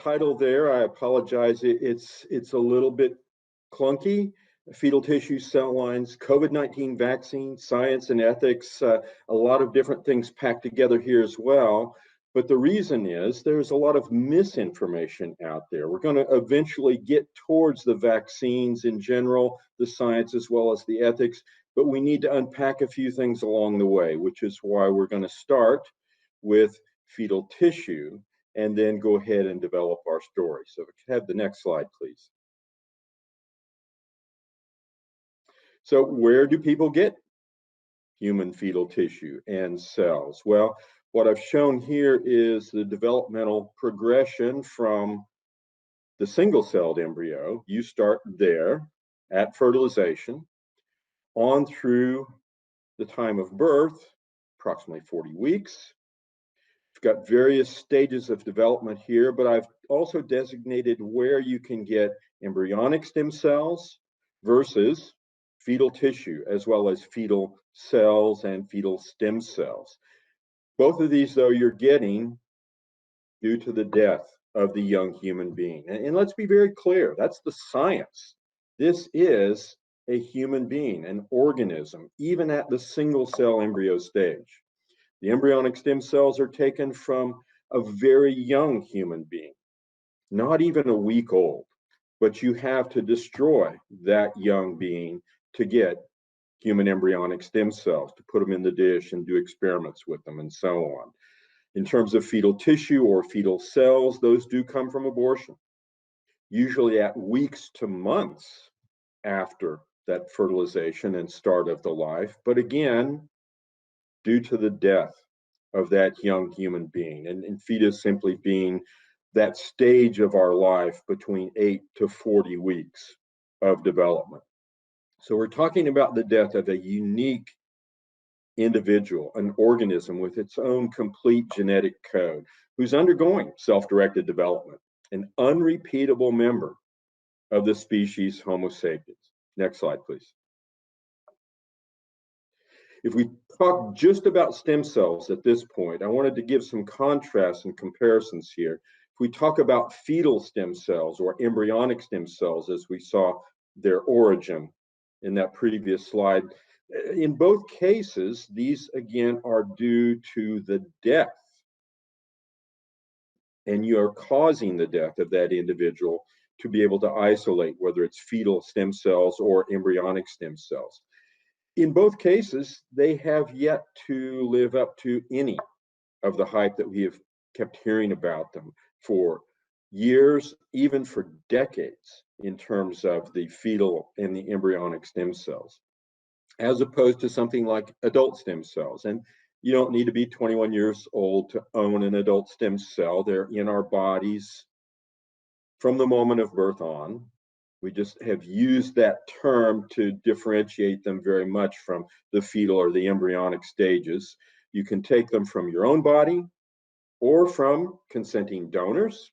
title there, I apologize, it's a little bit clunky. Fetal tissue, cell lines, COVID-19 vaccine, science and ethics, a lot of different things packed together here as well. But the reason is there's a lot of misinformation out there. We're going to eventually get towards the vaccines in general, the science as well as the ethics, but we need to unpack a few things along the way, which is why we're going to start with fetal tissue and then go ahead and develop our story. So if we could have the next slide, please. So where do people get human fetal tissue and cells? Well, what I've shown here is the developmental progression from the single-celled embryo. You start there at fertilization on through the time of birth, approximately 40 weeks. We've got various stages of development here, but I've also designated where you can get embryonic stem cells versus fetal tissue, as well as fetal cells and fetal stem cells. Both of these, though, you're getting due to the death of the young human being. And let's be very clear, that's the science. This is a human being, an organism, even at the single cell embryo stage. The embryonic stem cells are taken from a very young human being, not even a week old, but you have to destroy that young being to get human embryonic stem cells, to put them in the dish and do experiments with them and so on. In terms of fetal tissue or fetal cells, those do come from abortion, usually at weeks to months after that fertilization and start of the life, but again, due to the death of that young human being, and fetus simply being that stage of our life between 8 to 40 weeks of development. So we're talking about the death of a unique individual, an organism with its own complete genetic code, who's undergoing self-directed development, an unrepeatable member of the species Homo sapiens. Next slide, please. If we talk just about stem cells at this point, I wanted to give some contrasts and comparisons here. If we talk about fetal stem cells or embryonic stem cells, as we saw their origin in that previous slide, in both cases, these again are due to the death, and you are causing the death of that individual to be able to isolate whether it's fetal stem cells or embryonic stem cells. In both cases, they have yet to live up to any of the hype that we have kept hearing about them for years, even for decades, in terms of the fetal and the embryonic stem cells, as opposed to something like adult stem cells. And you don't need to be 21 years old to own an adult stem cell. They're in our bodies from the moment of birth on. We just have used that term to differentiate them very much from the fetal or the embryonic stages. You can take them from your own body or from consenting donors.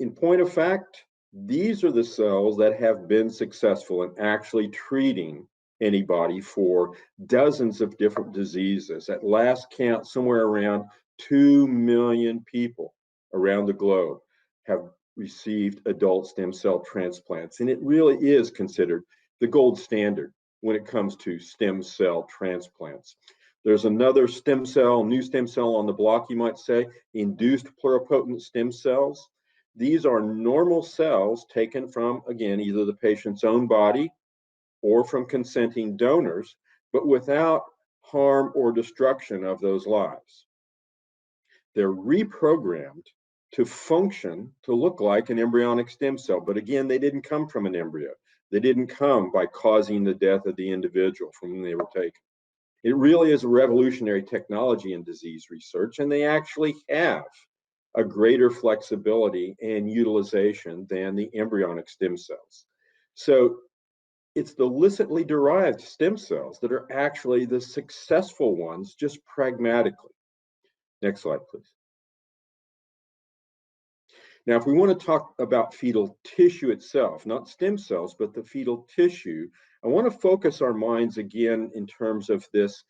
In point of fact, these are the cells that have been successful in actually treating anybody for dozens of different diseases. At last count, somewhere around 2 million people around the globe have received adult stem cell transplants. And it really is considered the gold standard when it comes to stem cell transplants. There's another stem cell, new stem cell on the block, you might say, induced pluripotent stem cells. These are normal cells taken from, again, either the patient's own body or from consenting donors, but without harm or destruction of those lives. They're reprogrammed to function to look like an embryonic stem cell, but again, they didn't come from an embryo. They didn't come by causing the death of the individual from whom they were taken. It really is a revolutionary technology in disease research, and they actually have a greater flexibility and utilization than the embryonic stem cells. So it's the illicitly derived stem cells that are actually the successful ones, just pragmatically. Next slide, please. Now, if we want to talk about fetal tissue itself, not stem cells, but the fetal tissue, I want to focus our minds again in terms of this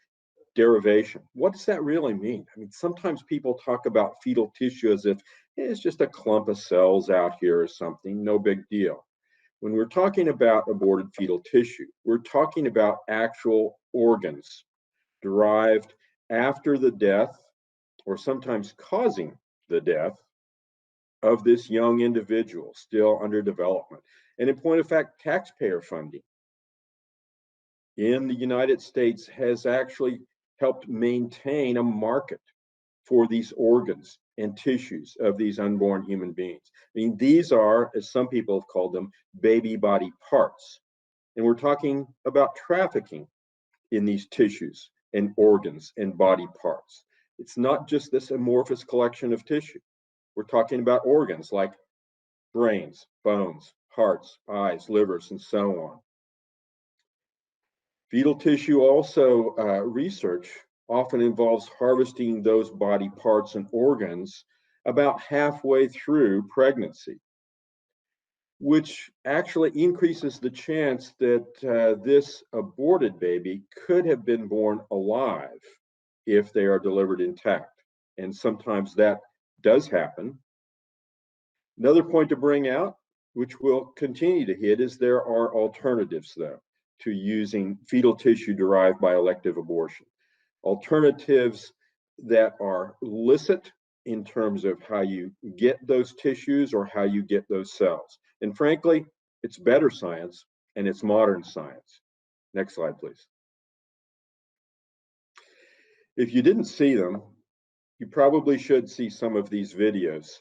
derivation. What does that really mean? I mean, sometimes people talk about fetal tissue as if It's just a clump of cells out here or something, no big deal. When we're talking about aborted fetal tissue, we're talking about actual organs derived after the death, or sometimes causing the death, of this young individual still under development. And in point of fact, taxpayer funding in the United States has actually helped maintain a market for these organs and tissues of these unborn human beings. I mean, these are, as some people have called them, baby body parts. And we're talking about trafficking in these tissues and organs and body parts. It's not just this amorphous collection of tissue. We're talking about organs like brains, bones, hearts, eyes, livers, and so on. Fetal tissue also research often involves harvesting those body parts and organs about halfway through pregnancy, which actually increases the chance that this aborted baby could have been born alive if they are delivered intact. And sometimes that does happen. Another point to bring out, which we'll continue to hit, is there are alternatives, though, to using fetal tissue derived by elective abortion. Alternatives that are licit in terms of how you get those tissues or how you get those cells. And frankly, it's better science and it's modern science. Next slide, please. If you didn't see them, you probably should see some of these videos.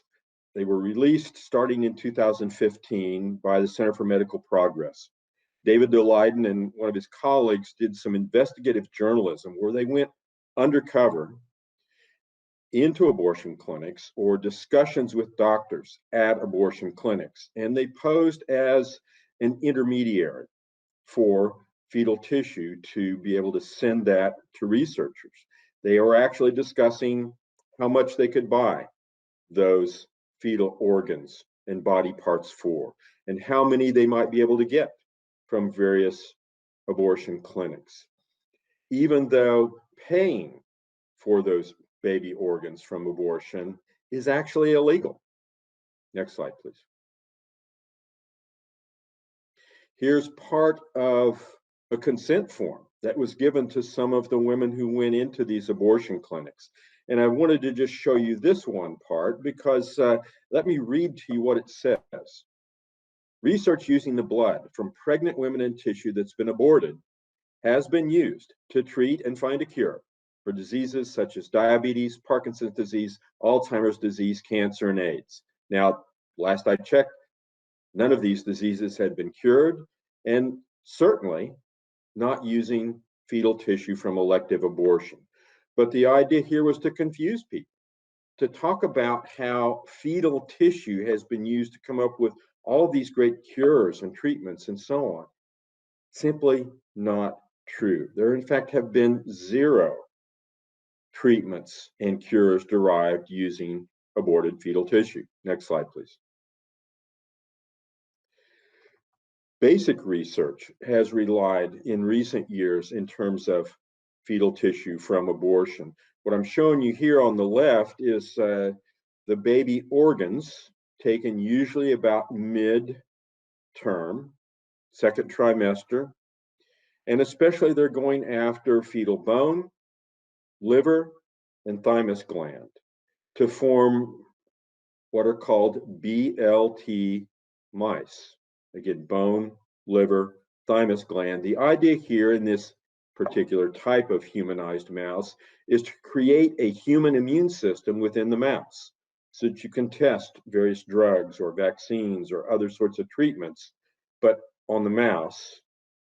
They were released starting in 2015 by the Center for Medical Progress. David Leiden and one of his colleagues did some investigative journalism where they went undercover into abortion clinics or discussions with doctors at abortion clinics. And they posed as an intermediary for fetal tissue to be able to send that to researchers. They were actually discussing how much they could buy those fetal organs and body parts for, and how many they might be able to get from various abortion clinics, even though paying for those baby organs from abortion is actually illegal. Next slide, please. Here's part of a consent form that was given to some of the women who went into these abortion clinics. And I wanted to just show you this one part because let me read to you what it says. Research using the blood from pregnant women and tissue that's been aborted has been used to treat and find a cure for diseases such as diabetes, Parkinson's disease, Alzheimer's disease, cancer, and AIDS. Now, last I checked, none of these diseases had been cured, and certainly not using fetal tissue from elective abortion. But the idea here was to confuse people, to talk about how fetal tissue has been used to come up with all of these great cures and treatments and so on. Simply not true. There, in fact, have been 0 treatments and cures derived using aborted fetal tissue. Next slide, please. Basic research has relied in recent years in terms of fetal tissue from abortion. What I'm showing you here on the left is the baby organs taken usually about mid-term, second trimester, and especially they're going after fetal bone, liver, and thymus gland to form what are called BLT mice. Again, bone, liver, thymus gland. The idea here in this particular type of humanized mouse is to create a human immune system within the mouse so that you can test various drugs or vaccines or other sorts of treatments, but on the mouse,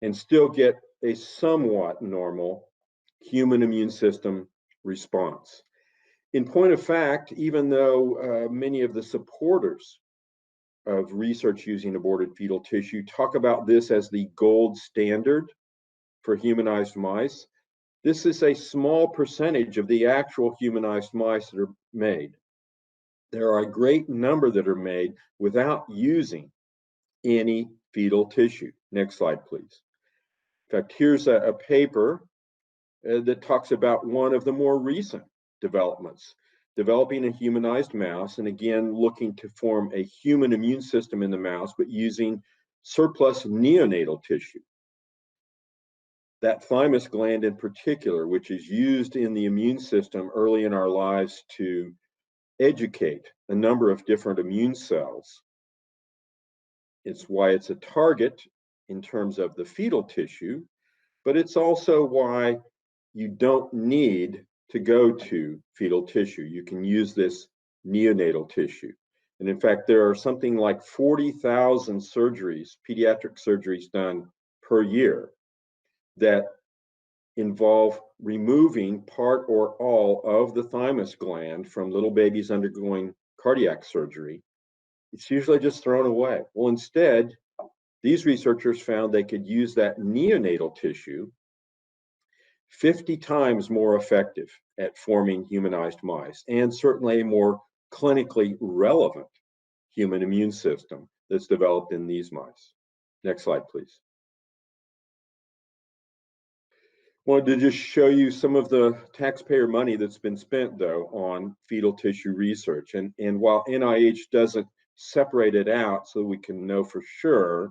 and still get a somewhat normal human immune system response. In point of fact, even though many of the supporters of research using aborted fetal tissue talk about this as the gold standard for humanized mice, this is a small percentage of the actual humanized mice that are made. There are a great number that are made without using any fetal tissue. Next slide, please. In fact, here's a paper that talks about one of the more recent developments. developing a humanized mouse, and again, looking to form a human immune system in the mouse, but using surplus neonatal tissue. That thymus gland in particular, which is used in the immune system early in our lives to educate a number of different immune cells. It's why it's a target in terms of the fetal tissue, but it's also why you don't need to go to fetal tissue. You can use this neonatal tissue. And in fact, there are something like 40,000 surgeries, pediatric surgeries done per year that involve removing part or all of the thymus gland from little babies undergoing cardiac surgery. It's usually just thrown away. Well, instead, these researchers found they could use that neonatal tissue 50 times more effective at forming humanized mice, and certainly a more clinically relevant human immune system that's developed in these mice. Next slide, please. Wanted to just show you some of the taxpayer money that's been spent, though, on fetal tissue research. And while NIH doesn't separate it out so we can know for sure,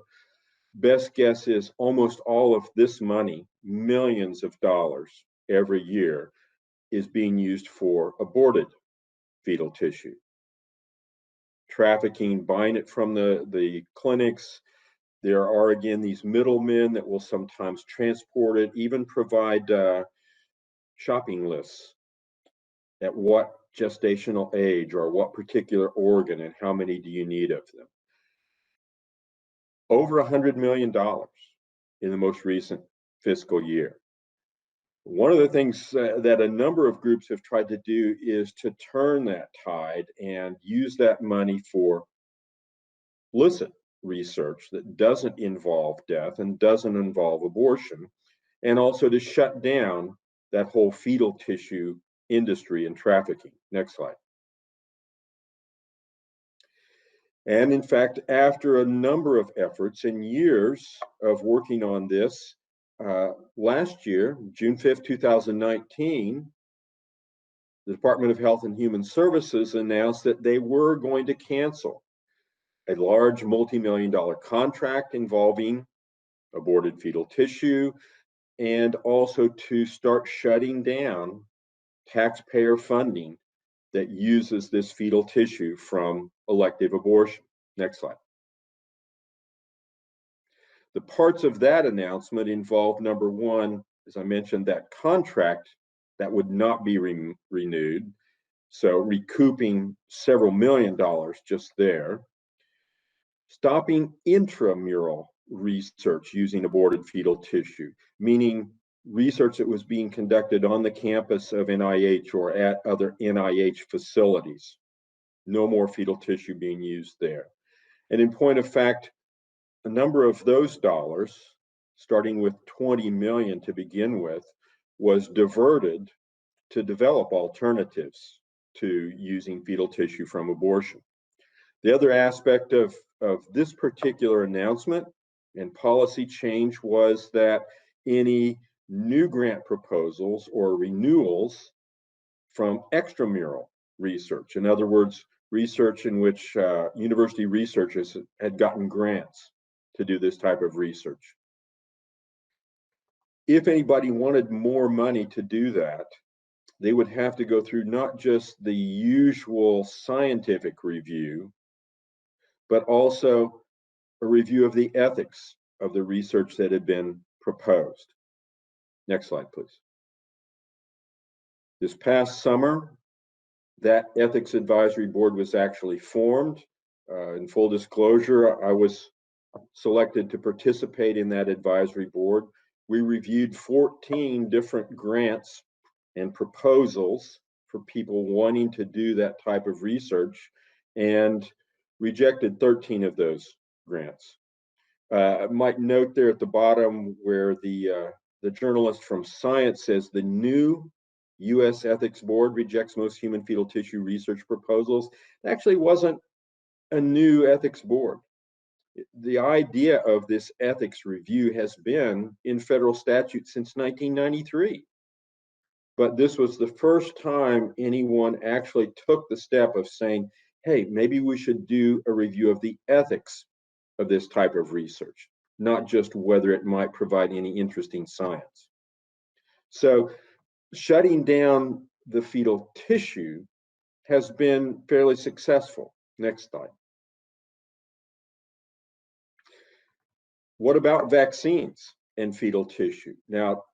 best guess is almost all of this money, millions of dollars every year, is being used for aborted fetal tissue. Trafficking, buying it from the clinics. There are, again, these middlemen that will sometimes transport it, even provide shopping lists at what gestational age or what particular organ and how many do you need of them. Over $100 million in the most recent fiscal year. One of the things that a number of groups have tried to do is to turn that tide and use that money for licit research that doesn't involve death and doesn't involve abortion, and also to shut down that whole fetal tissue industry and trafficking. Next slide. And in fact, after a number of efforts and years of working on this, last year, June 5th, 2019, the Department of Health and Human Services announced that they were going to cancel a large multi-million-dollar contract involving aborted fetal tissue, and also to start shutting down taxpayer funding that uses this fetal tissue from elective abortion. Next slide. The parts of that announcement involve, number one, as I mentioned, that contract that would not be renewed, so recouping several $1 million just there. Stopping intramural research using aborted fetal tissue, meaning research that was being conducted on the campus of NIH or at other NIH facilities. No more fetal tissue being used there. And in point of fact, a number of those dollars, starting with 20 million to begin with, was diverted to develop alternatives to using fetal tissue from abortion. The other aspect of this particular announcement and policy change was that any new grant proposals or renewals from extramural research, in other words, research in which university researchers had gotten grants to do this type of research. If anybody wanted more money to do that, they would have to go through not just the usual scientific review, but also a review of the ethics of the research that had been proposed. Next slide, please. This past summer, that ethics advisory board was actually formed. In full disclosure, I was selected to participate in that advisory board. We reviewed 14 different grants and proposals for people wanting to do that type of research, and rejected 13 of those grants. I might note there at the bottom where the journalist from Science says the new U.S. Ethics Board rejects most human fetal tissue research proposals. It actually wasn't a new ethics board. The idea of this ethics review has been in federal statute since 1993. but this was the first time anyone actually took the step of saying, hey, maybe we should do a review of the ethics of this type of research, not just whether it might provide any interesting science. So shutting down the fetal tissue has been fairly successful. Next slide. What about vaccines and fetal tissue? Now,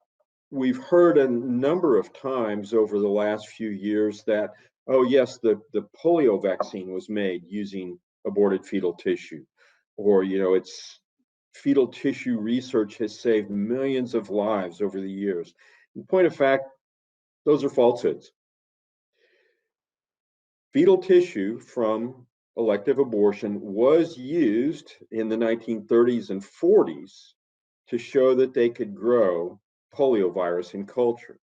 we've heard a number of times over the last few years that, oh yes, the polio vaccine was made using aborted fetal tissue, or it's fetal tissue research has saved millions of lives over the years. In point of fact, those are falsehoods. Fetal tissue from elective abortion was used in the 1930s and 40s to show that they could grow poliovirus in culture.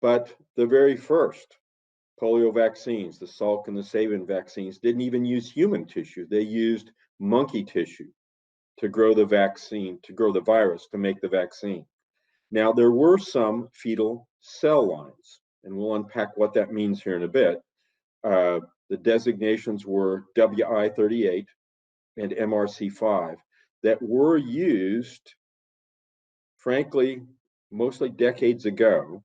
But the very first polio vaccines, the Salk and the Sabin vaccines, didn't even use human tissue. They used monkey tissue to grow the vaccine, to grow the virus, to make the vaccine. Now, there were some fetal cell lines, and we'll unpack what that means here in a bit. The designations were WI38 and MRC5 that were used, frankly, mostly decades ago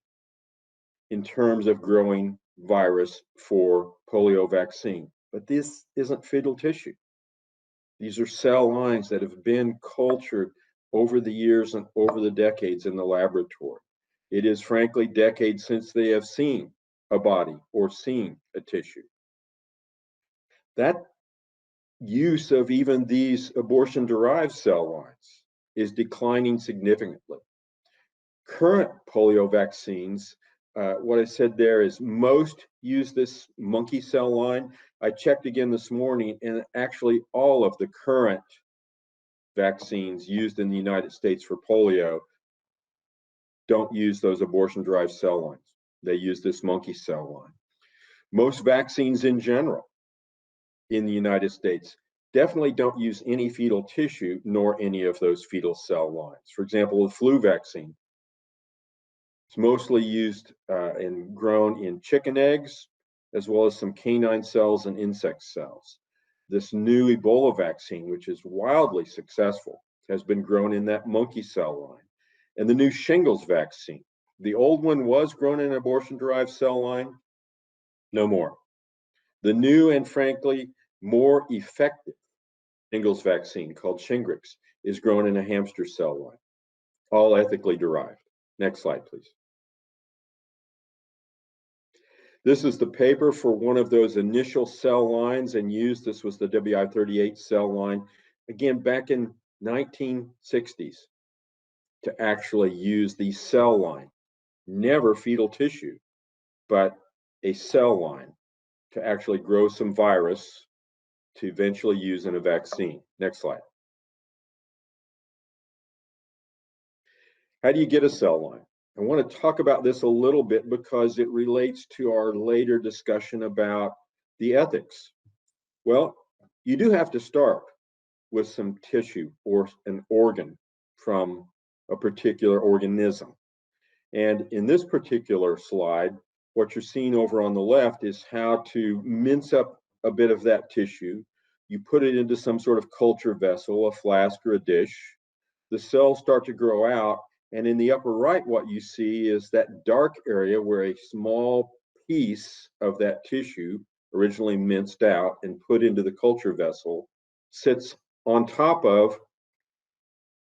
in terms of growing virus for polio vaccine. But this isn't fetal tissue. These are cell lines that have been cultured over the years and over the decades in the laboratory. It is frankly decades since they have seen a body or seen a tissue. That use of even these abortion-derived cell lines is declining significantly. Current polio vaccines, what I said there is most use this monkey cell line. I checked again this morning, and actually all of the current vaccines used in the United States for polio don't use those abortion-derived cell lines. They use this monkey cell line. Most vaccines in general in the United States definitely don't use any fetal tissue nor any of those fetal cell lines. For example, the flu vaccine, it's mostly used and grown in chicken eggs, as well as some canine cells and insect cells. This new Ebola vaccine, which is wildly successful, has been grown in that monkey cell line. And the new shingles vaccine, the old one was grown in an abortion-derived cell line, no more. The new and frankly more effective shingles vaccine called Shingrix is grown in a hamster cell line, all ethically derived. Next slide, please. This is the paper for one of those initial cell lines and used. This was the WI38 cell line, again, back in 1960s, to actually use the cell line, never fetal tissue, but a cell line to actually grow some virus to eventually use in a vaccine. Next slide. How do you get a cell line? I want to talk about this a little bit because it relates to our later discussion about the ethics. Well, you do have to start with some tissue or an organ from a particular organism. And in this particular slide, what you're seeing over on the left is how to mince up a bit of that tissue. You put it into some sort of culture vessel, a flask or a dish. The cells start to grow out. And in the upper right, what you see is that dark area where a small piece of that tissue, originally minced out and put into the culture vessel, sits on top of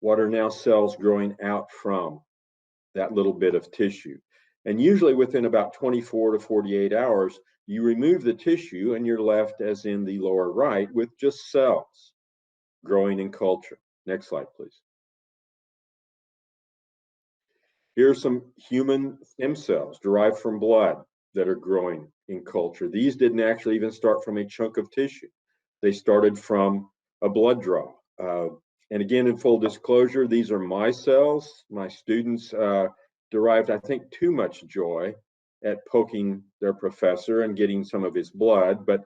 what are now cells growing out from that little bit of tissue. And usually within about 24 to 48 hours, you remove the tissue and you're left, as in the lower right, with just cells growing in culture. Next slide, please. Here are some human stem cells derived from blood that are growing in culture. These didn't actually even start from a chunk of tissue. They started from a blood draw. And again, in full disclosure, these are my cells. My students derived, I think, too much joy at poking their professor and getting some of his blood, but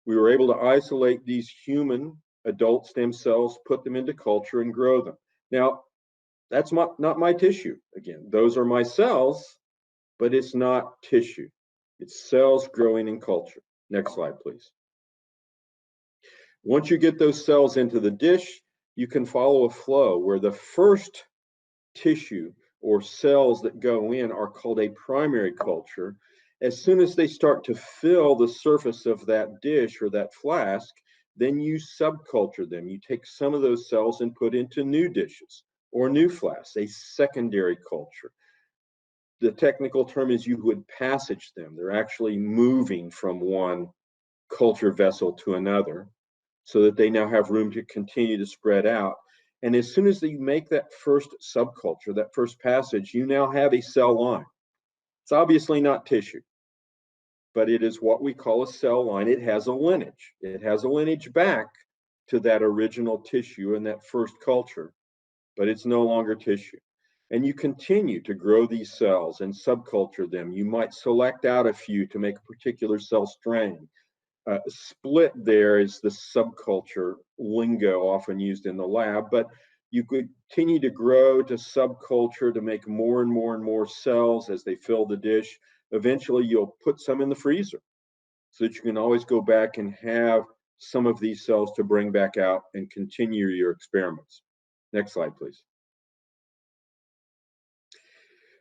we were able to isolate these human adult stem cells, put them into culture, and grow them. Now, that's not my tissue. Again, those are my cells, but it's not tissue. It's cells growing in culture. Next slide, please. Once you get those cells into the dish, you can follow a flow where the first tissue or cells that go in are called a primary culture. As soon as they start to fill the surface of that dish or that flask, then you subculture them. You take some of those cells and put into new dishes or new flasks, a secondary culture. The technical term is you would passage them. They're actually moving from one culture vessel to another so that they now have room to continue to spread out. And as soon as you make that first subculture, that first passage, you now have a cell line. It's obviously not tissue, but it is what we call a cell line. It has a lineage. It has a lineage back to that original tissue and that first culture, but it's no longer tissue. And you continue to grow these cells and subculture them. You might select out a few to make a particular cell strain. Split there is the subculture lingo often used in the lab, but you could continue to grow to subculture to make more and more and more cells as they fill the dish. Eventually, you'll put some in the freezer so that you can always go back and have some of these cells to bring back out and continue your experiments. Next slide, please.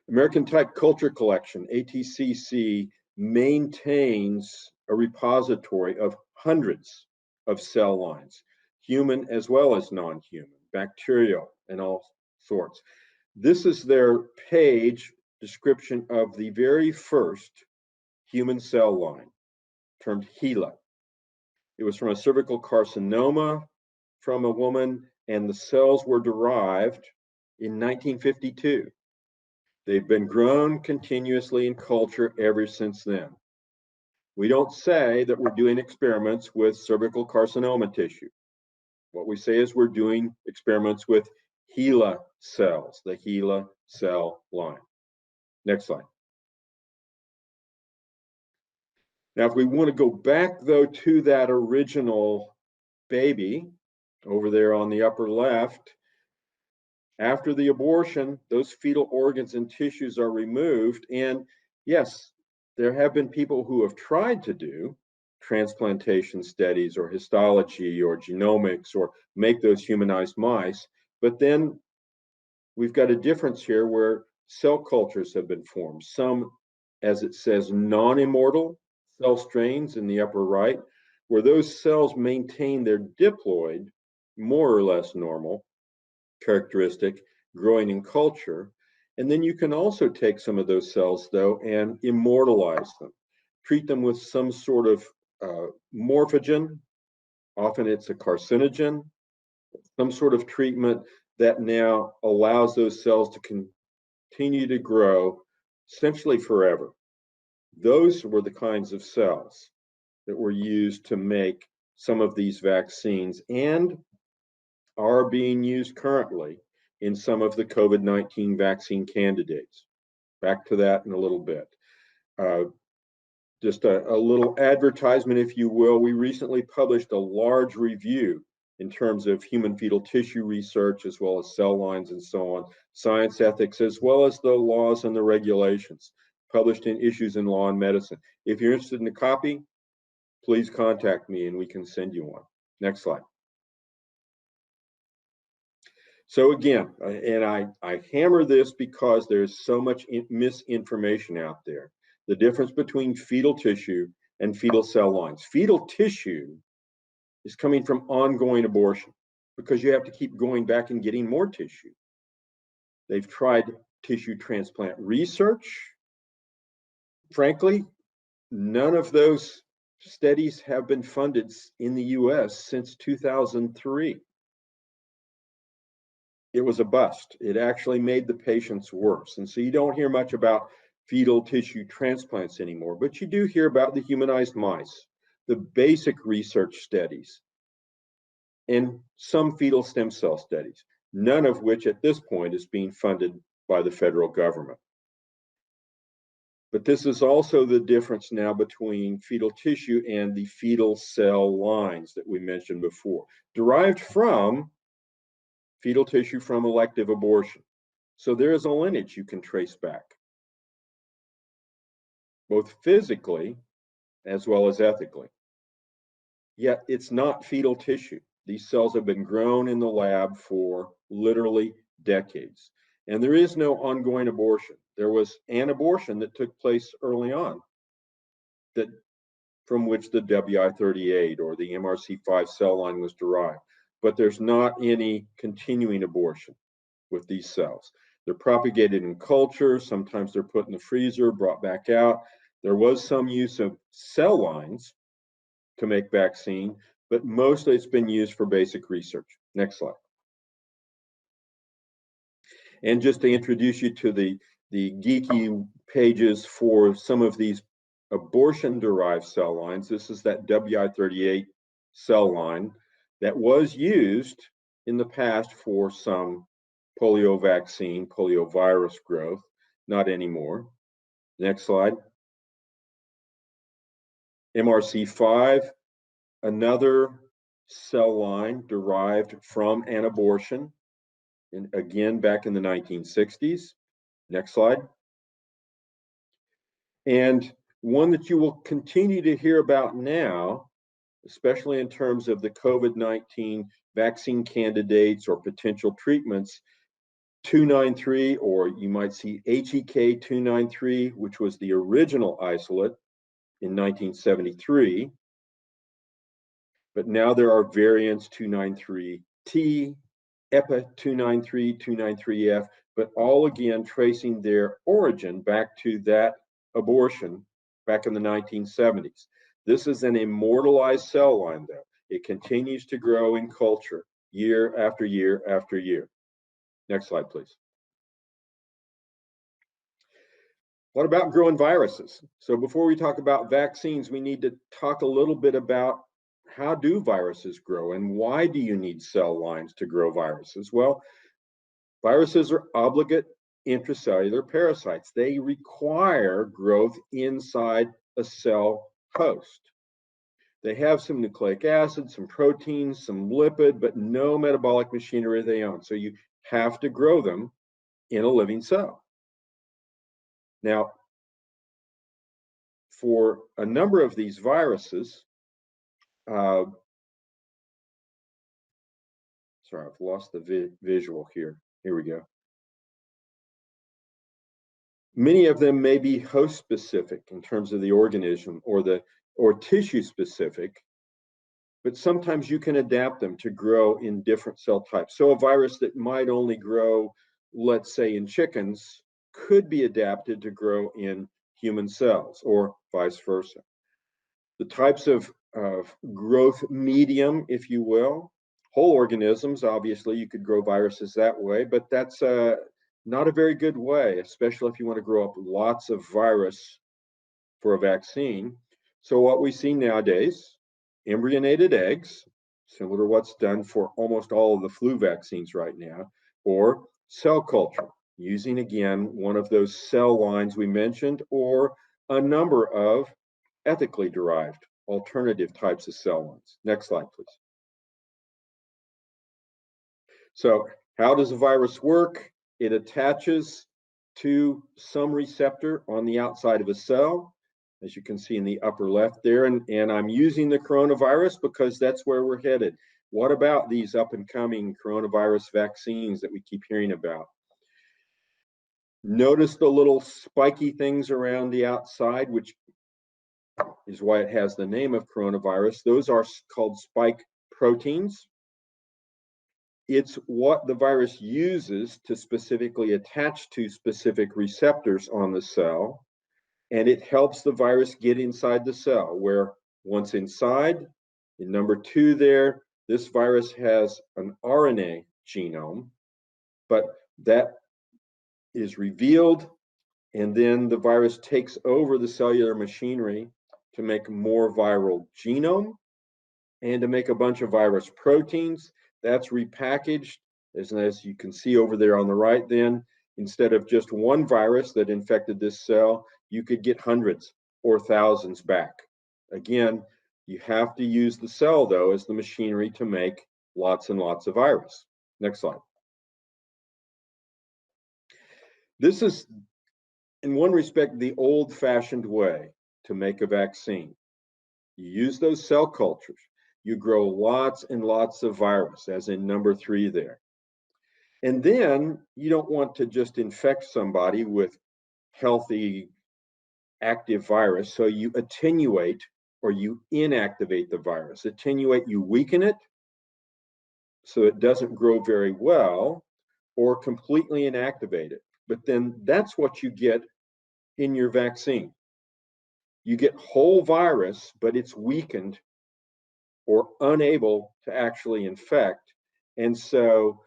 American Type Culture Collection, ATCC, maintains a repository of hundreds of cell lines, human as well as non-human, bacterial, and all sorts. This is their page description of the very first human cell line, termed Hela. It was from a cervical carcinoma from a woman, and the cells were derived in 1952. They've been grown continuously in culture ever since then. We don't say that we're doing experiments with cervical carcinoma tissue. What we say is we're doing experiments with Hela cells, the Hela cell line. Next slide. Now, if we want to go back, though, to that original baby over there on the upper left, after the abortion, those fetal organs and tissues are removed. And yes, there have been people who have tried to do transplantation studies or histology or genomics or make those humanized mice. But then we've got a difference here where cell cultures have been formed. Some, as it says, non-immortal cell strains in the upper right, where those cells maintain their diploid, more or less normal characteristic, growing in culture. And then you can also take some of those cells, though, and immortalize them, treat them with some sort of morphogen. Often it's a carcinogen, some sort of treatment that now allows those cells to continue to grow essentially forever. Those were the kinds of cells that were used to make some of these vaccines and are being used currently in some of the COVID-19 vaccine candidates. Back to that in a little bit. Just a little advertisement, if you will. We recently published a large review in terms of human fetal tissue research, as well as cell lines and so on, science ethics, as well as the laws and the regulations, published in Issues in Law and Medicine. If you're interested in a copy, please contact me and we can send you one. Next slide. So again, and I hammer this because there's so much misinformation out there. The difference between fetal tissue and fetal cell lines. Fetal tissue is coming from ongoing abortion because you have to keep going back and getting more tissue. They've tried tissue transplant research. Frankly, none of those studies have been funded in the US since 2003. It was a bust. It actually made the patients worse. And so you don't hear much about fetal tissue transplants anymore, but you do hear about the humanized mice, the basic research studies, and some fetal stem cell studies, none of which at this point is being funded by the federal government. But this is also the difference now between fetal tissue and the fetal cell lines that we mentioned before, derived from fetal tissue from elective abortion. So there is a lineage you can trace back. both physically as well as ethically. Yet it's not fetal tissue. These cells have been grown in the lab for literally decades. And there is no ongoing abortion. There was an abortion that took place early on from which the WI38 or the MRC5 cell line was derived. But there's not any continuing abortion with these cells. They're propagated in culture. Sometimes they're put in the freezer, brought back out. There was some use of cell lines to make vaccine, but mostly it's been used for basic research. Next slide. And just to introduce you to the geeky pages for some of these abortion-derived cell lines, this is that WI38 cell line that was used in the past for some polio vaccine, poliovirus growth, not anymore. Next slide. MRC5, another cell line derived from an abortion, and again back in the 1960s. Next slide. And one that you will continue to hear about now, especially in terms of the COVID-19 vaccine candidates or potential treatments, 293, or you might see HEK 293, which was the original isolate in 1973. But now there are variants 293T, EPA 293, 293F, but all again tracing their origin back to that abortion back in the 1970s. This is an immortalized cell line, though. It continues to grow in culture year after year after year. Next slide, please. What about growing viruses? So before we talk about vaccines, we need to talk a little bit about how do viruses grow and why do you need cell lines to grow viruses? Well, viruses are obligate intracellular parasites. They require growth inside a cell host. They have some nucleic acid, some proteins, some lipid, but no metabolic machinery of their own. So you have to grow them in a living cell. Now, for a number of these viruses, sorry, I've lost the visual here. Here we go. Many of them may be host specific in terms of the organism or tissue specific, but sometimes you can adapt them to grow in different cell types. So a virus that might only grow, let's say, in chickens could be adapted to grow in human cells or vice versa. The types of growth medium, if you will, whole organisms, obviously you could grow viruses that way, but that's not a very good way, especially if you want to grow up lots of virus for a vaccine. So what we see nowadays, embryonated eggs, similar to what's done for almost all of the flu vaccines right now, or cell culture, using again one of those cell lines we mentioned, or a number of ethically derived alternative types of cell lines. Next slide, please. So how does a virus work? It attaches to some receptor on the outside of a cell, as you can see in the upper left there. And I'm using the coronavirus because that's where we're headed. What about these up and coming coronavirus vaccines that we keep hearing about? Notice the little spiky things around the outside, which is why it has the name of coronavirus. Those are called spike proteins. It's what the virus uses to specifically attach to specific receptors on the cell, and it helps the virus get inside the cell, where once inside, in number 2 there, this virus has an RNA genome, but that is revealed, and then the virus takes over the cellular machinery to make more viral genome and to make a bunch of virus proteins. That's repackaged, as you can see over there on the right. Then, instead of just one virus that infected this cell, you could get hundreds or thousands back. Again, you have to use the cell, though, as the machinery to make lots and lots of virus. Next slide. This is in one respect, the old-fashioned way to make a vaccine. You use those cell cultures. You grow lots and lots of virus, as in number 3 there. And then you don't want to just infect somebody with healthy, active virus, so you attenuate or you inactivate the virus. Attenuate, you weaken it so it doesn't grow very well, or completely inactivate it. But then that's what you get in your vaccine. You get whole virus, but it's weakened or unable to actually infect. And so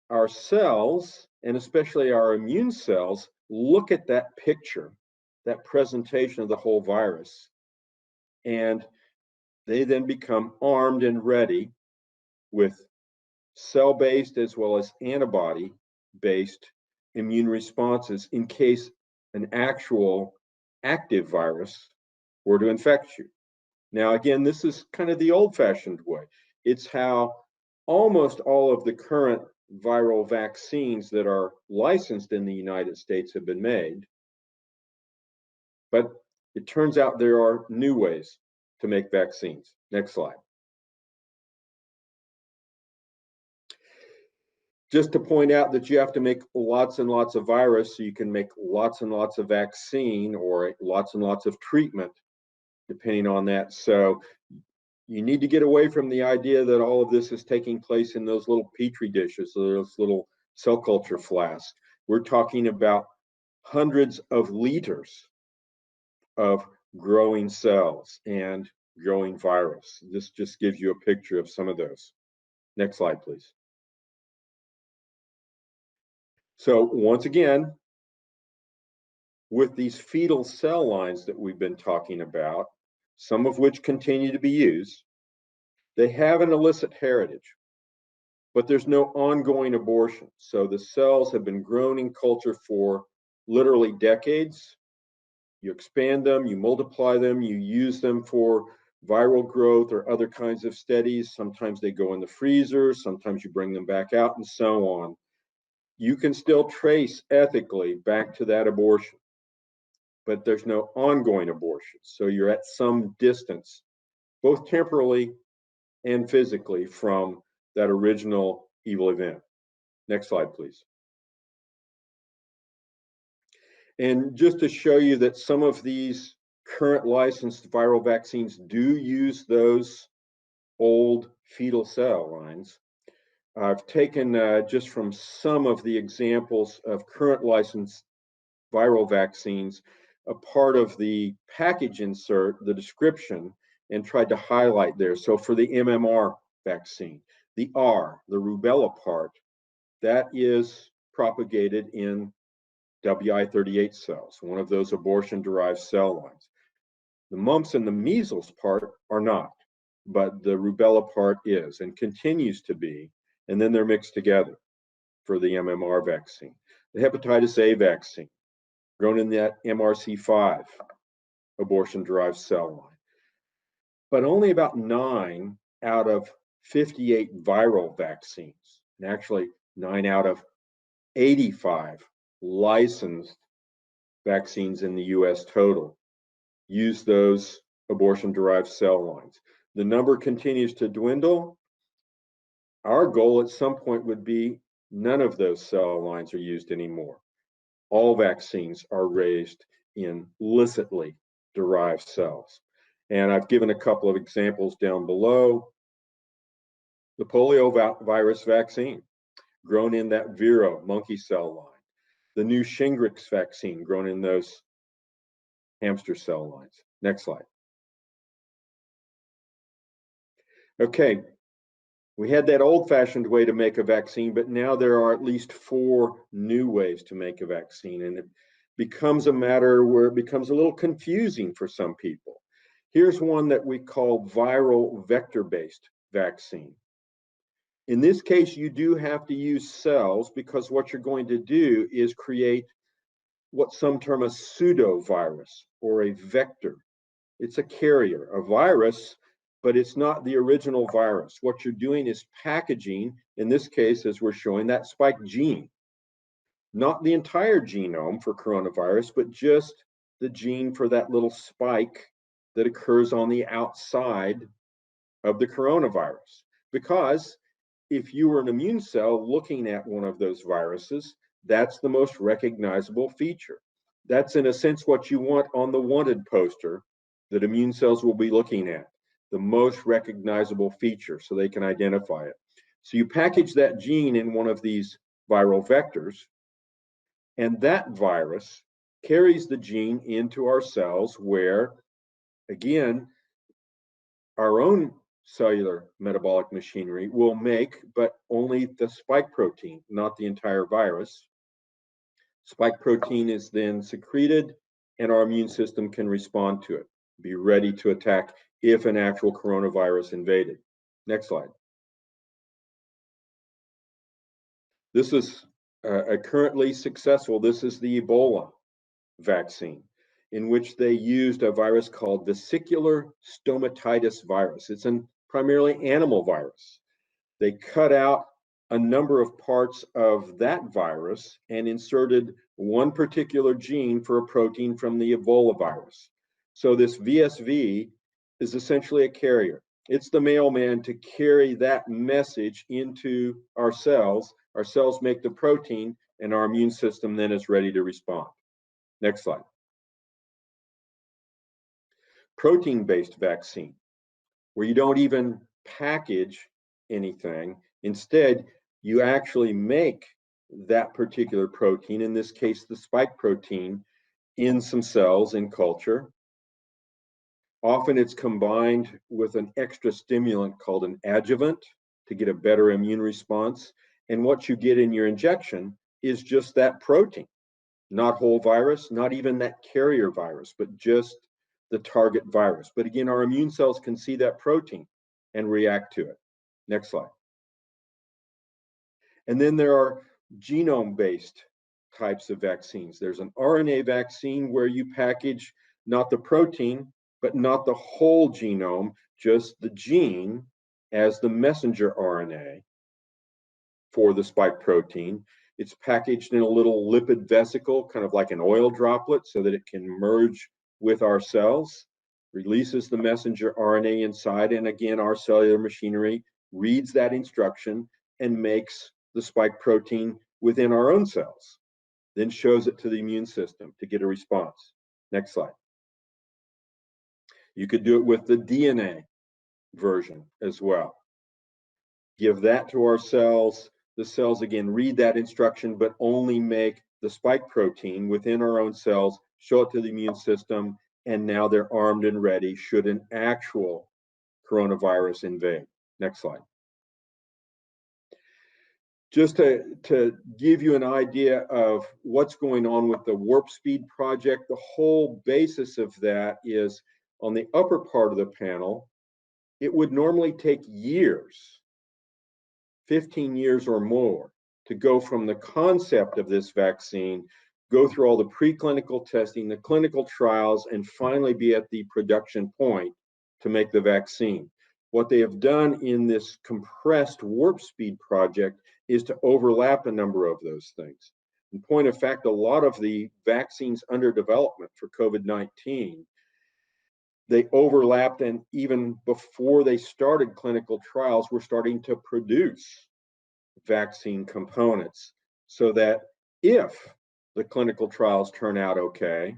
our cells, and especially our immune cells, look at that picture, that presentation of the whole virus, and they then become armed and ready with cell-based as well as antibody-based immune responses in case an actual active virus were to infect you. Now, again, this is kind of the old-fashioned way. It's how almost all of the current viral vaccines that are licensed in the United States have been made. But it turns out there are new ways to make vaccines. Next slide. Just to point out that you have to make lots and lots of virus so you can make lots and lots of vaccine or lots and lots of treatment, depending on that. So you need to get away from the idea that all of this is taking place in those little petri dishes, those little cell culture flasks. We're talking about hundreds of liters of growing cells and growing virus. This just gives you a picture of some of those. Next slide, please. So once again, with these fetal cell lines that we've been talking about, some of which continue to be used, they have an illicit heritage, but there's no ongoing abortion. So the cells have been grown in culture for literally decades. You expand them, you multiply them, you use them for viral growth or other kinds of studies. Sometimes they go in the freezer, sometimes you bring them back out, and so on. You can still trace ethically back to that abortion, but there's no ongoing abortion. So you're at some distance, both temporally and physically, from that original evil event. Next slide, please. And just to show you that some of these current licensed viral vaccines do use those old fetal cell lines, I've taken just from some of the examples of current licensed viral vaccines, a part of the package insert, the description, and tried to highlight there. So for the MMR vaccine, the R, the rubella part, that is propagated in WI38 cells, one of those abortion-derived cell lines. The mumps and the measles part are not, but the rubella part is and continues to be, and then they're mixed together for the MMR vaccine. The hepatitis A vaccine, grown in that MRC5 abortion-derived cell line. But only about 9 out of 58 viral vaccines, and actually 9 out of 85 licensed vaccines in the US total, use those abortion-derived cell lines. The number continues to dwindle. Our goal at some point would be none of those cell lines are used anymore. All vaccines are raised in illicitly derived cells. And I've given a couple of examples down below. The polio virus vaccine, grown in that Vero monkey cell line. The new Shingrix vaccine, grown in those hamster cell lines. Next slide. Okay, we had that old-fashioned way to make a vaccine, but now there are at least 4 new ways to make a vaccine, and it becomes a matter where it becomes a little confusing for some people. Here's one that we call viral vector-based vaccine. In this case, you do have to use cells because what you're going to do is create what some term a pseudovirus or a vector. It's a carrier, a virus, but it's not the original virus. What you're doing is packaging, in this case, as we're showing, that spike gene. not the entire genome for coronavirus, but just the gene for that little spike that occurs on the outside of the coronavirus. Because if you were an immune cell looking at one of those viruses, that's the most recognizable feature. That's in a sense what you want on the wanted poster that immune cells will be looking at, the most recognizable feature so they can identify it. So you package that gene in one of these viral vectors, and that virus carries the gene into our cells where, again, our own cellular metabolic machinery will make, but only the spike protein, not the entire virus. Spike protein is then secreted, and our immune system can respond to it, be ready to attack if an actual coronavirus invaded. Next slide. This is currently successful. This is the Ebola vaccine, in which they used a virus called vesicular stomatitis virus. It's a primarily animal virus. They cut out a number of parts of that virus and inserted one particular gene for a protein from the Ebola virus. So this VSV is essentially a carrier. It's the mailman to carry that message into our cells. Our cells make the protein, and our immune system then is ready to respond. Next slide. Protein-based vaccine, where you don't even package anything. Instead, you actually make that particular protein, in this case, the spike protein, in some cells in culture. Often it's combined with an extra stimulant called an adjuvant to get a better immune response. And what you get in your injection is just that protein, not whole virus, not even that carrier virus, but just the target virus. But again, our immune cells can see that protein and react to it. Next slide. And then there are genome-based types of vaccines. There's an RNA vaccine where you package not the protein, but not the whole genome, just the gene as the messenger RNA for the spike protein. It's packaged in a little lipid vesicle, kind of like an oil droplet, so that it can merge with our cells, releases the messenger RNA inside, and again, our cellular machinery reads that instruction and makes the spike protein within our own cells, then shows it to the immune system to get a response. Next slide. You could do it with the DNA version as well. Give that to our cells. The cells, again, read that instruction, but only make the spike protein within our own cells, show it to the immune system, and now they're armed and ready should an actual coronavirus invade. Next slide. Just to give you an idea of what's going on with the Warpspeed Project, the whole basis of that is on the upper part of the panel. It would normally take years, 15 years or more, to go from the concept of this vaccine, go through all the preclinical testing, the clinical trials, and finally be at the production point to make the vaccine. What they have done in this compressed Warpspeed project is to overlap a number of those things. In point of fact, a lot of the vaccines under development for COVID-19, they overlapped, and even before they started clinical trials, we're starting to produce vaccine components so that if the clinical trials turn out okay,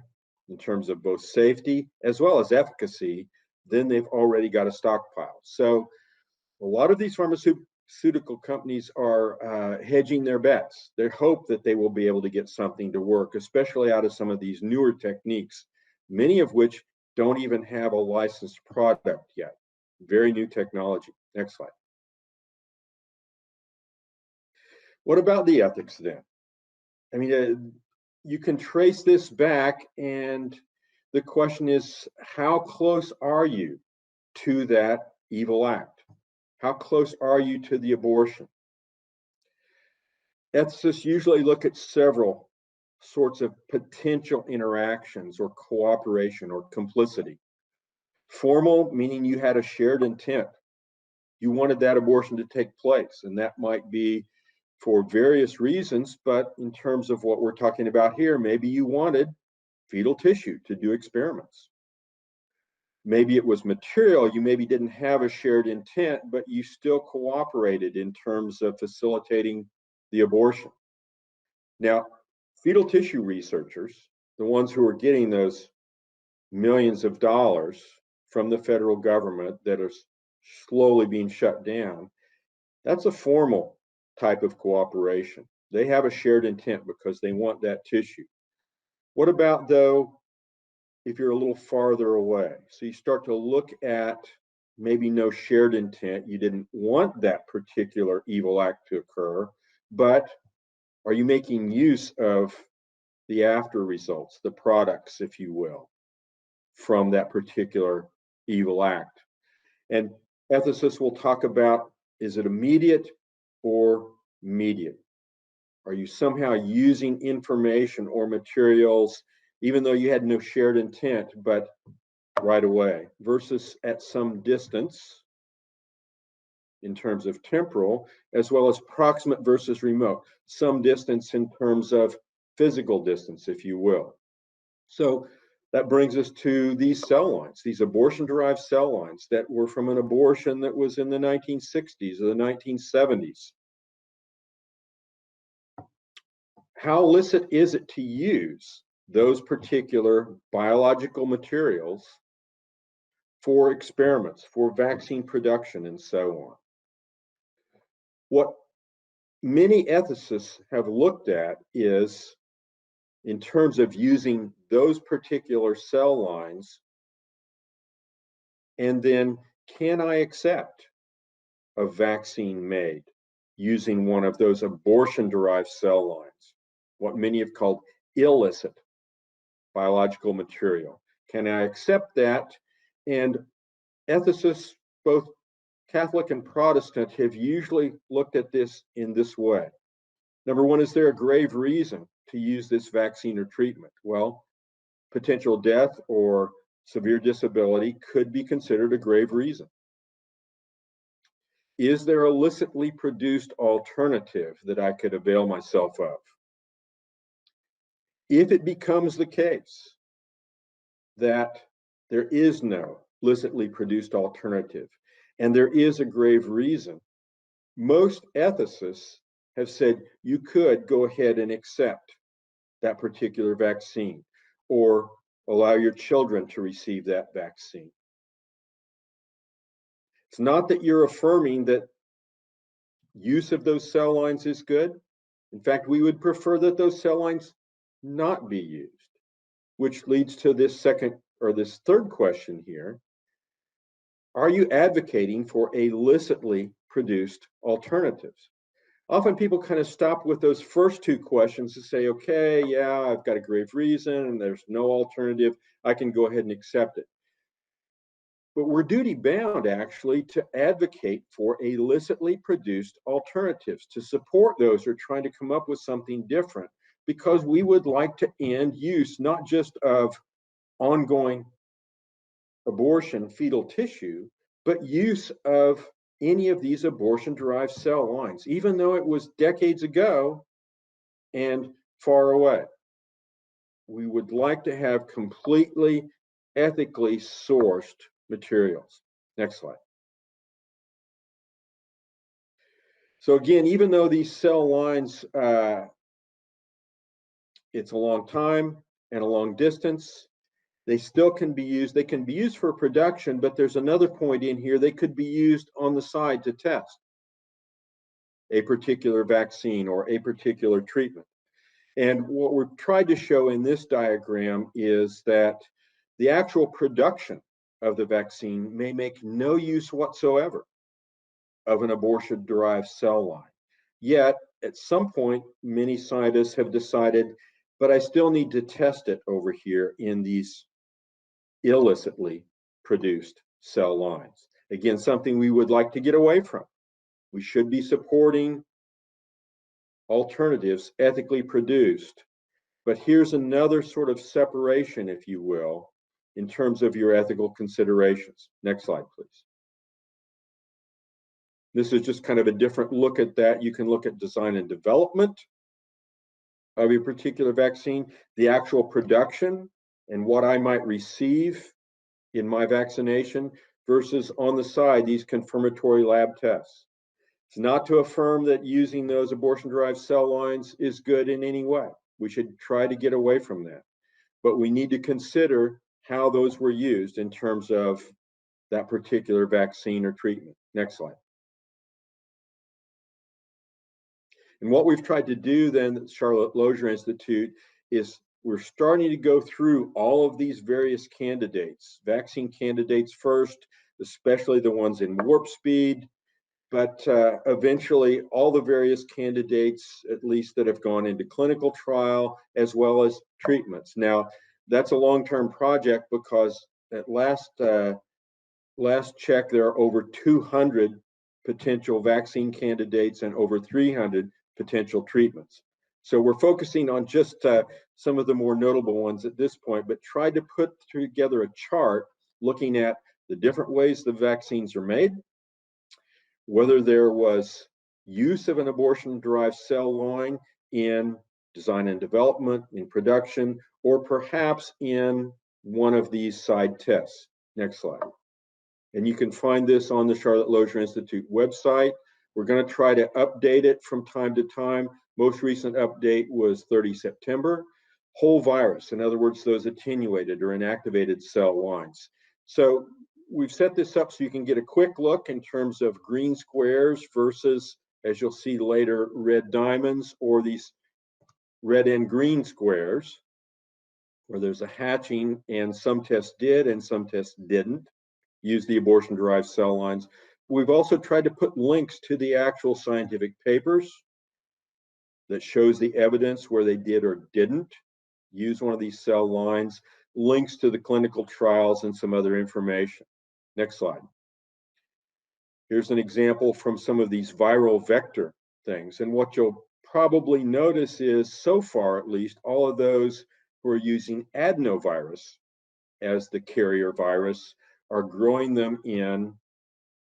in terms of both safety as well as efficacy, then they've already got a stockpile. So a lot of these pharmaceutical companies are hedging their bets. They hope that they will be able to get something to work, especially out of some of these newer techniques, many of which don't even have a licensed product yet. Very new technology. Next slide. What about the ethics then? I mean, you can trace this back, and the question is, how close are you to that evil act? How close are you to the abortion? Ethicists usually look at several sorts of potential interactions or cooperation or complicity. Formal, meaning you had a shared intent. You wanted that abortion to take place, and that might be for various reasons, but in terms of what we're talking about here, maybe you wanted fetal tissue to do experiments. Maybe it was material, you maybe didn't have a shared intent, but you still cooperated in terms of facilitating the abortion. Now, fetal tissue researchers, the ones who are getting those millions of dollars from the federal government that are slowly being shut down, that's a formal type of cooperation. They have a shared intent because they want that tissue. What about, though, if you're a little farther away? So you start to look at maybe no shared intent. You didn't want that particular evil act to occur, but are you making use of the after results, the products, if you will, from that particular evil act? And ethicists will talk about, is it immediate or mediate? Are you somehow using information or materials, even though you had no shared intent, but right away, versus at some distance in terms of temporal, as well as proximate versus remote, some distance in terms of physical distance, if you will. So that brings us to these cell lines, these abortion-derived cell lines that were from an abortion that was in the 1960s or the 1970s. How illicit is it to use those particular biological materials for experiments, for vaccine production, and so on? What many ethicists have looked at is, in terms of using those particular cell lines, and then can I accept a vaccine made using one of those abortion-derived cell lines, what many have called illicit biological material? Can I accept that? And ethicists, both Catholic and Protestant, have usually looked at this in this way. Number one, is there a grave reason to use this vaccine or treatment? Well, potential death or severe disability could be considered a grave reason. Is there a illicitly produced alternative that I could avail myself of? If it becomes the case that there is no illicitly produced alternative and there is a grave reason, most ethicists have said you could go ahead and accept that particular vaccine or allow your children to receive that vaccine. It's not that you're affirming that use of those cell lines is good. In fact, we would prefer that those cell lines not be used, which leads to this third question here. Are you advocating for illicitly produced alternatives? Often people kind of stop with those first two questions to say, okay, yeah, I've got a grave reason and there's no alternative, I can go ahead and accept it. But we're duty bound actually to advocate for illicitly produced alternatives, to support those who are trying to come up with something different, because we would like to end use not just of ongoing abortion fetal tissue, but use of any of these abortion-derived cell lines, even though it was decades ago and far away. We would like to have completely ethically sourced materials. Next slide. So again, even though these cell lines, it's a long time and a long distance, they still can be used. They can be used for production, but there's another point in here. They could be used on the side to test a particular vaccine or a particular treatment. And what we're trying to show in this diagram is that the actual production of the vaccine may make no use whatsoever of an abortion-derived cell line. Yet, at some point, many scientists have decided, but I still need to test it over here in these illicitly produced cell lines. Again, something we would like to get away from. We should be supporting alternatives ethically produced. But here's another sort of separation, if you will, in terms of your ethical considerations. Next slide, please. This is just kind of a different look at that. You can look at design and development of a particular vaccine, the actual production and what I might receive in my vaccination versus on the side, these confirmatory lab tests. It's not to affirm that using those abortion-derived cell lines is good in any way. We should try to get away from that. But we need to consider how those were used in terms of that particular vaccine or treatment. Next slide. And what we've tried to do then at the Charlotte Lozier Institute is we're starting to go through all of these various candidates, vaccine candidates first, especially the ones in Warpspeed, but eventually all the various candidates, at least that have gone into clinical trial, as well as treatments. Now, that's a long-term project because at last check, there are over 200 potential vaccine candidates and over 300 potential treatments. So we're focusing on just some of the more notable ones at this point, but tried to put together a chart looking at the different ways the vaccines are made, whether there was use of an abortion-derived cell line in design and development, in production, or perhaps in one of these side tests. Next slide. And you can find this on the Charlotte Lozier Institute website. We're going to try to update it from time to time. Most recent update was 30 September. Whole virus, in other words, those attenuated or inactivated cell lines. So we've set this up so you can get a quick look in terms of green squares versus, as you'll see later, red diamonds, or these red and green squares, where there's a hatching, and some tests did and some tests didn't use the abortion-derived cell lines. We've also tried to put links to the actual scientific papers that shows the evidence where they did or didn't use one of these cell lines, links to the clinical trials, and some other information. Next slide. Here's an example from some of these viral vector things. And what you'll probably notice is, so far at least, all of those who are using adenovirus as the carrier virus are growing them in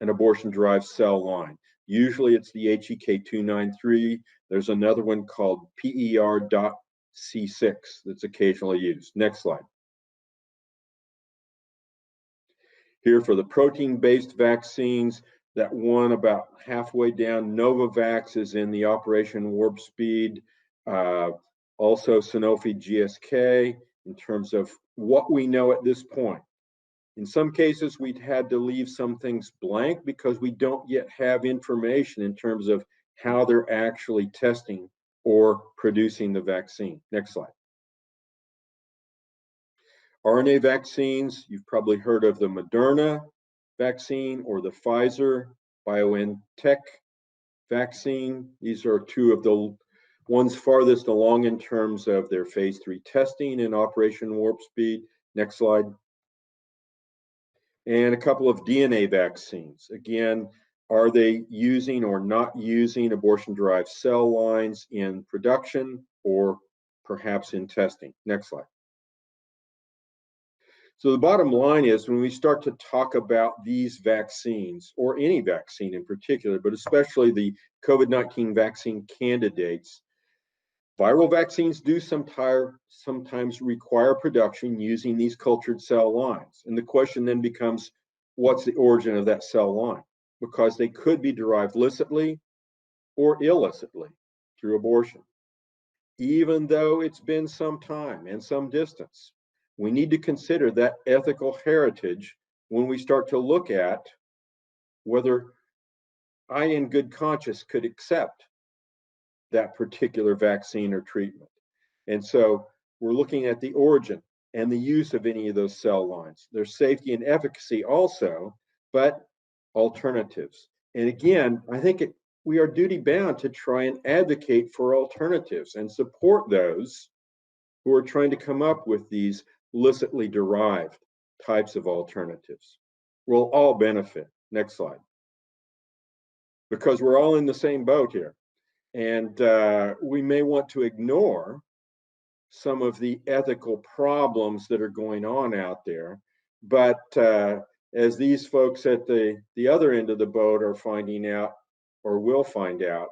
an abortion-derived cell line. Usually it's the HEK293. There's another one called PER.C6 that's occasionally used. Next slide. Here for the protein-based vaccines, that one about halfway down, Novavax is in the Operation Warp Speed. Also Sanofi GSK in terms of what we know at this point. In some cases, we'd had to leave some things blank because we don't yet have information in terms of how they're actually testing or producing the vaccine. Next slide. RNA vaccines, you've probably heard of the Moderna vaccine or the Pfizer BioNTech vaccine. These are two of the ones farthest along in terms of their phase 3 testing in Operation Warp Speed. Next slide. And a couple of DNA vaccines. Again, are they using or not using abortion-derived cell lines in production or perhaps in testing? Next slide. So the bottom line is, when we start to talk about these vaccines, or any vaccine in particular, but especially the COVID-19 vaccine candidates, viral vaccines do sometimes require production using these cultured cell lines. And the question then becomes, what's the origin of that cell line? Because they could be derived licitly or illicitly through abortion. Even though it's been some time and some distance, we need to consider that ethical heritage when we start to look at whether I, in good conscience, could accept that particular vaccine or treatment. And so we're looking at the origin and the use of any of those cell lines, their safety and efficacy also, but alternatives. And again, I think we are duty bound to try and advocate for alternatives and support those who are trying to come up with these illicitly derived types of alternatives. We'll all benefit. Next slide. Because we're all in the same boat here. And we may want to ignore some of the ethical problems that are going on out there, but as these folks at the other end of the boat are finding out, or will find out,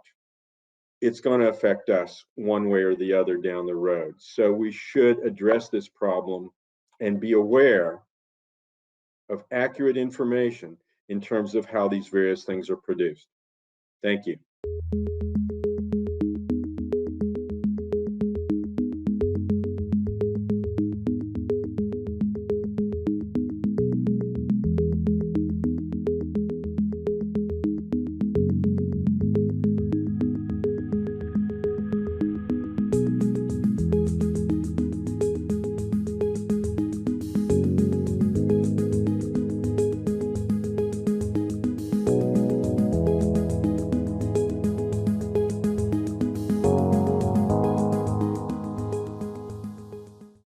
it's going to affect us one way or the other down the road. So we should address this problem and be aware of accurate information in terms of how these various things are produced. Thank you.